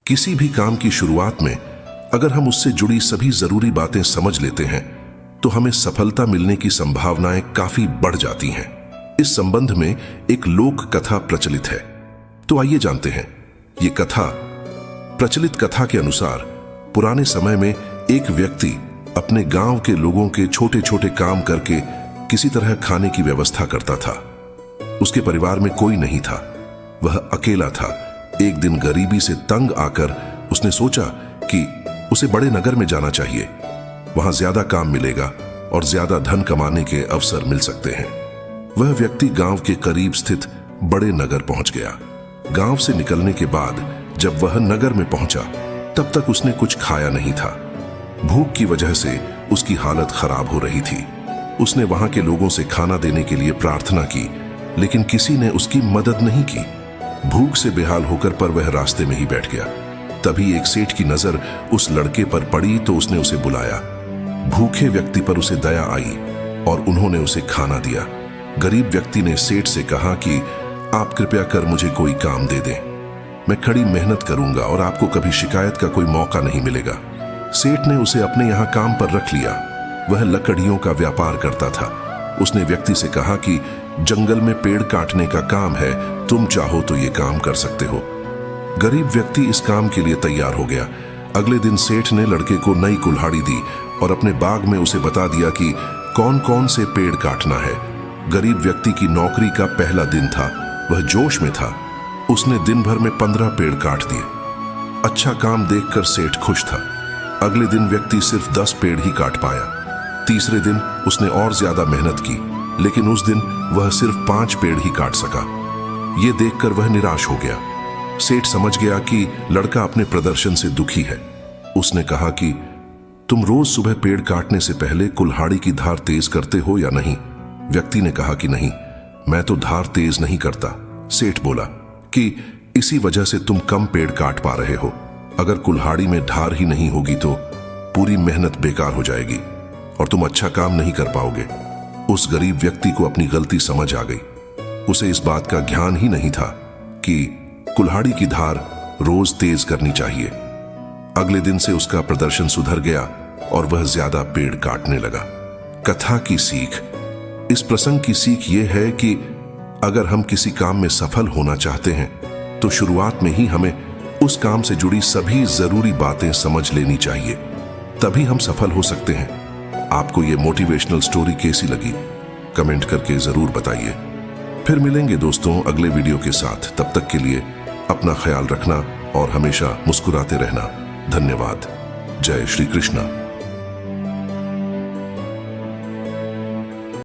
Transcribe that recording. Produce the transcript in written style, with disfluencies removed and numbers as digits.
किसी भी काम की शुरुआत में अगर हम उससे जुड़ी सभी जरूरी बातें समझ लेते हैं तो हमें सफलता मिलने की संभावनाएं काफी बढ़ जाती हैं। इस संबंध में एक लोक कथा प्रचलित है, तो आइए जानते हैं। ये कथा प्रचलित कथा के अनुसार पुराने समय में एक व्यक्ति अपने गांव के लोगों के छोटे छोटे काम करके किसी तरह खाने की व्यवस्था करता था। उसके परिवार में कोई नहीं था, वह अकेला था। एक दिन गरीबी से तंग आकर उसने सोचा कि उसे बड़े नगर में जाना चाहिए, वहां ज्यादा काम मिलेगा और ज्यादा धन कमाने के अवसर मिल सकते हैं। वह व्यक्ति गांव के करीब स्थित बड़े नगर पहुंच गया। गांव से निकलने के बाद जब वह नगर में पहुंचा तब तक उसने कुछ खाया नहीं था। भूख की वजह से उसकी हालत खराब हो रही थी। उसने वहां के लोगों से खाना देने के लिए प्रार्थना की, लेकिन किसी ने उसकी मदद नहीं की। भूख से बेहाल होकर पर वह रास्ते में ही बैठ गया। तभी एक सेठ की नजर उस लड़के पर पड़ी तो उसने उसे बुलाया। भूखे व्यक्ति पर उसे दया आई और उन्होंने उसे खाना दिया। गरीब व्यक्ति ने सेठ से कहा कि आप कृपया कर मुझे कोई काम दे दें, मैं कड़ी मेहनत करूंगा और आपको कभी शिकायत का कोई मौका नहीं मिलेगा। सेठ ने उसे अपने यहां काम पर रख लिया। वह लकड़ियों का व्यापार करता था। उसने व्यक्ति से कहा कि जंगल में पेड़ काटने का काम है, तुम चाहो तो ये काम कर सकते हो। गरीब व्यक्ति इस काम के लिए तैयार हो गया। अगले दिन सेठ ने लड़के को नई कुल्हाड़ी दी और अपने बाग में उसे बता दिया कि कौन कौन से पेड़ काटना है। गरीब व्यक्ति की नौकरी का पहला दिन था, वह जोश में था। उसने दिन भर में 15 पेड़ काट दिए। अच्छा काम देखकर सेठ खुश था। अगले दिन व्यक्ति सिर्फ 10 पेड़ ही काट पाया। तीसरे दिन उसने और ज्यादा मेहनत की, लेकिन उस दिन वह सिर्फ 5 पेड़ ही काट सका। ये देखकर वह निराश हो गया। सेठ समझ गया कि लड़का अपने प्रदर्शन से दुखी है। उसने कहा कि तुम रोज सुबह पेड़ काटने से पहले कुल्हाड़ी की धार तेज करते हो या नहीं? व्यक्ति ने कहा कि नहीं, मैं तो धार तेज नहीं करता। सेठ बोला कि इसी वजह से तुम कम पेड़ काट पा रहे हो। अगर कुल्हाड़ी में धार ही नहीं होगी तो पूरी मेहनत बेकार हो जाएगी और तुम अच्छा काम नहीं कर पाओगे। उस गरीब व्यक्ति को अपनी गलती समझ आ गई। उसे इस बात का ज्ञान ही नहीं था कि कुल्हाड़ी की धार रोज तेज करनी चाहिए। अगले दिन से उसका प्रदर्शन सुधर गया और वह ज्यादा पेड़ काटने लगा। कथा की सीख। इस प्रसंग की सीख ये है कि अगर हम किसी काम में सफल होना चाहते हैं तो शुरुआत में ही हमें उस काम से जुड़ी सभी जरूरी बातें समझ लेनी चाहिए, तभी हम सफल हो सकते हैं। आपको ये मोटिवेशनल स्टोरी कैसी लगी कमेंट करके जरूर बताइए। फिर मिलेंगे दोस्तों अगले वीडियो के साथ। तब तक के लिए अपना ख्याल रखना और हमेशा मुस्कुराते रहना। धन्यवाद। जय श्री कृष्ण।